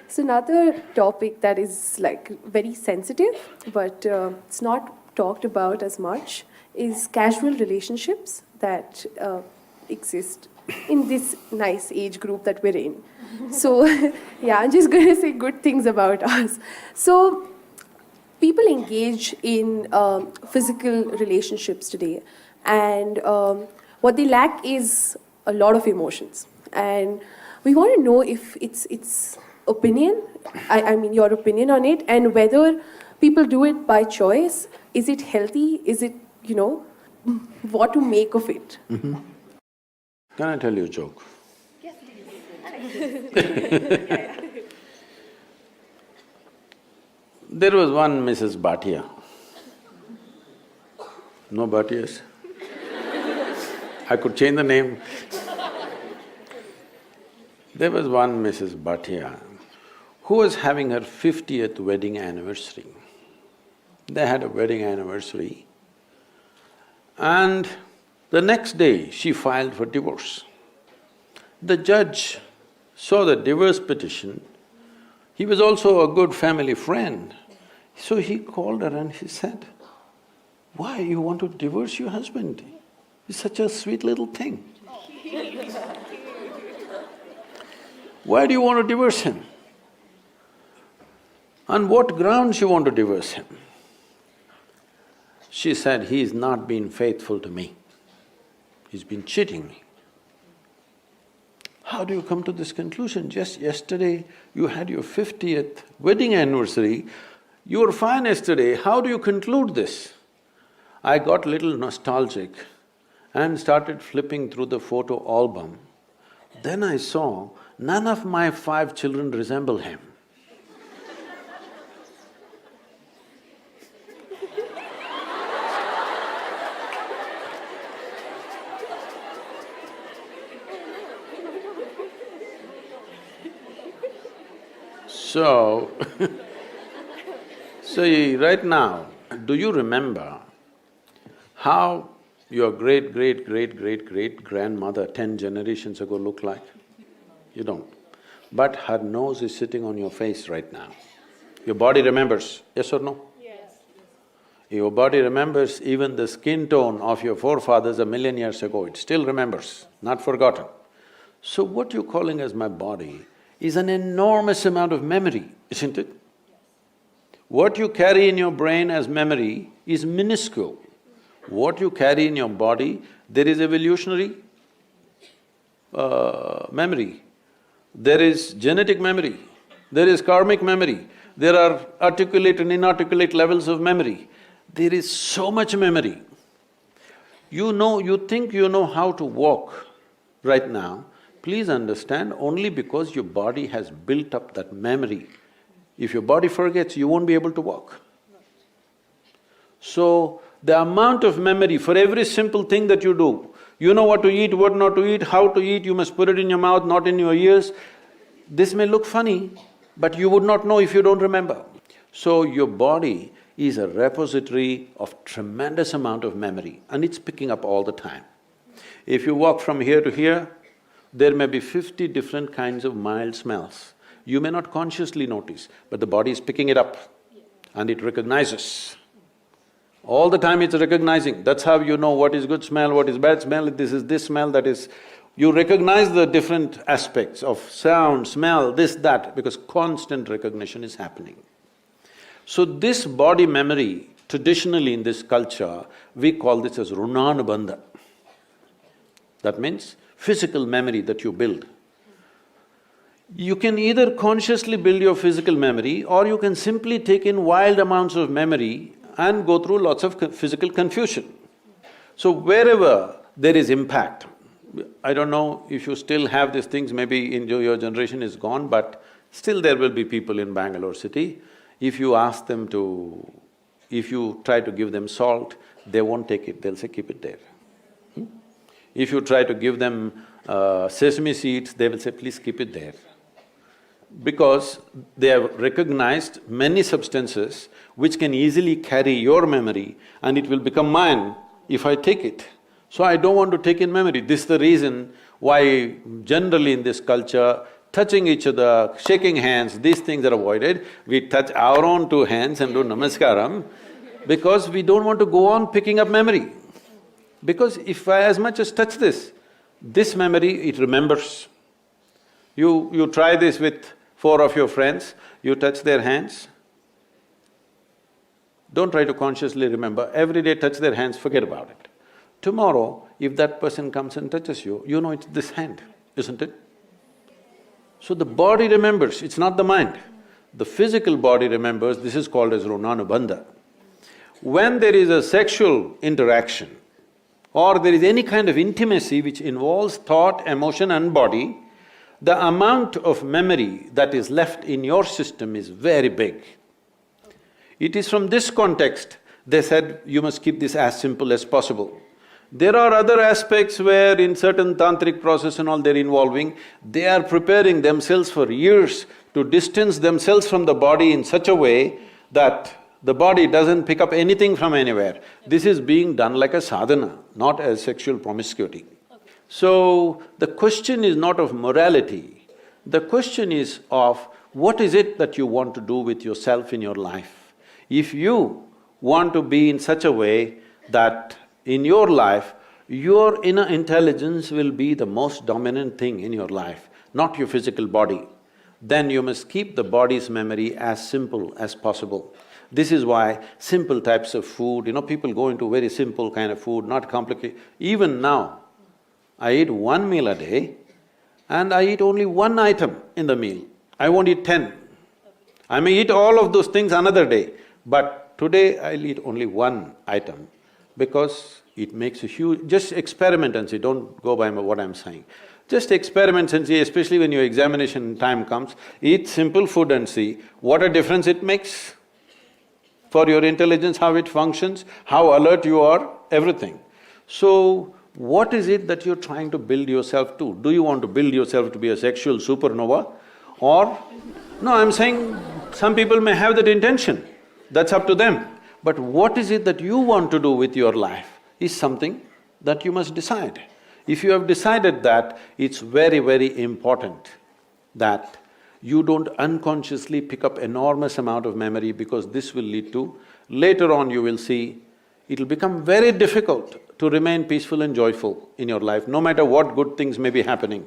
So another topic that is like very sensitive, but it's not talked about as much, is casual relationships that exist in this nice age group that we're in. So yeah, I'm just going to say good things about us. So people engage in physical relationships today, and what they lack is a lot of emotions. And we want to know if it's opinion, I mean your opinion on it, and whether people do it by choice. Is it healthy? Is it, what to make of it? Mm-hmm. Can I tell you a joke? Yes, please. There was one Mrs. Bhatia. No Bhatias? I could change the name. There was one Mrs. Bhatia who was having her 50th wedding anniversary. They had a wedding anniversary, and the next day she filed for divorce. The judge saw the divorce petition. He was also a good family friend. So he called her and he said, "Why you want to divorce your husband? He's such a sweet little thing. Why do you want to divorce him? On what grounds you want to divorce him?" She said, "He's not been faithful to me. He's been cheating me." How do you come to this conclusion? Just yesterday you had your 50th wedding anniversary, you were fine yesterday, how do you conclude this? I got little nostalgic and started flipping through the photo album. Then I saw none of my 5 children resemble him. So, right now, do you remember how your great-great-great-great-great-grandmother 10 generations ago looked like? You don't. But her nose is sitting on your face right now. Your body remembers, yes or no? Yes. Your body remembers even the skin tone of your forefathers 1,000,000 years ago, it still remembers, not forgotten. So what you're calling as my body is an enormous amount of memory, isn't it? What you carry in your brain as memory is minuscule. What you carry in your body, there is evolutionary memory, there is genetic memory, there is karmic memory, there are articulate and inarticulate levels of memory. There is so much memory. You think you know how to walk right now, please understand, only because your body has built up that memory. If your body forgets, you won't be able to walk. So, the amount of memory for every simple thing that you do, you know what to eat, what not to eat, how to eat, you must put it in your mouth, not in your ears. This may look funny, but you would not know if you don't remember. So, your body is a repository of tremendous amount of memory, and it's picking up all the time. If you walk from here to here, there may be 50 different kinds of mild smells. You may not consciously notice, but the body is picking it up and it recognizes. All the time it's recognizing, that's how you know what is good smell, what is bad smell, this is this smell, that is… You recognize the different aspects of sound, smell, this, that, because constant recognition is happening. So this body memory, traditionally in this culture, we call this as runanubandha. That means physical memory that you build. You can either consciously build your physical memory or you can simply take in wild amounts of memory and go through lots of physical confusion. So wherever there is impact, I don't know if you still have these things, maybe in your generation is gone, but still there will be people in Bangalore city, if you ask them to… if you try to give them salt, they won't take it, they'll say, keep it there. If you try to give them sesame seeds, they will say, please keep it there. Because they have recognized many substances which can easily carry your memory and it will become mine if I take it. So I don't want to take in memory. This is the reason why generally in this culture, touching each other, shaking hands, these things are avoided. We touch our own two hands and do namaskaram because we don't want to go on picking up memory. Because if I as much as touch this memory, it remembers. You try this with 4 of your friends, you touch their hands. Don't try to consciously remember, every day touch their hands, forget about it. Tomorrow, if that person comes and touches you, you know it's this hand, isn't it? So the body remembers, it's not the mind. The physical body remembers, this is called as runanubandha. When there is a sexual interaction or there is any kind of intimacy which involves thought, emotion and body, the amount of memory that is left in your system is very big. It is from this context they said you must keep this as simple as possible. There are other aspects where in certain tantric process and all they're involving, they are preparing themselves for years to distance themselves from the body in such a way that the body doesn't pick up anything from anywhere. This is being done like a sadhana, not as sexual promiscuity. So, the question is not of morality, the question is of what is it that you want to do with yourself in your life. If you want to be in such a way that in your life, your inner intelligence will be the most dominant thing in your life, not your physical body, then you must keep the body's memory as simple as possible. This is why simple types of food, people go into very simple kind of food, not complicated. Even now, I eat 1 meal a day and I eat only 1 item in the meal. I won't eat 10. I may eat all of those things another day, but today I'll eat only 1 item because it makes a huge… Just experiment and see, don't go by what I'm saying. Just experiment and see, especially when your examination time comes, eat simple food and see what a difference it makes for your intelligence, how it functions, how alert you are, everything. So, what is it that you're trying to build yourself to? Do you want to build yourself to be a sexual supernova? Or… No, I'm saying some people may have that intention, that's up to them. But what is it that you want to do with your life is something that you must decide. If you have decided that, it's very, very important that you don't unconsciously pick up enormous amount of memory because this will lead to… Later on you will see, it'll become very difficult to remain peaceful and joyful in your life, no matter what good things may be happening,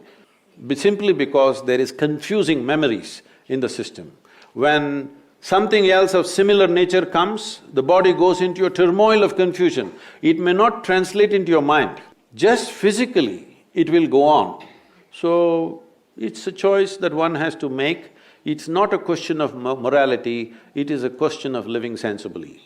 simply because there is confusing memories in the system. When something else of similar nature comes, the body goes into a turmoil of confusion. It may not translate into your mind, just physically it will go on. So, it's a choice that one has to make. It's not a question of morality, it is a question of living sensibly.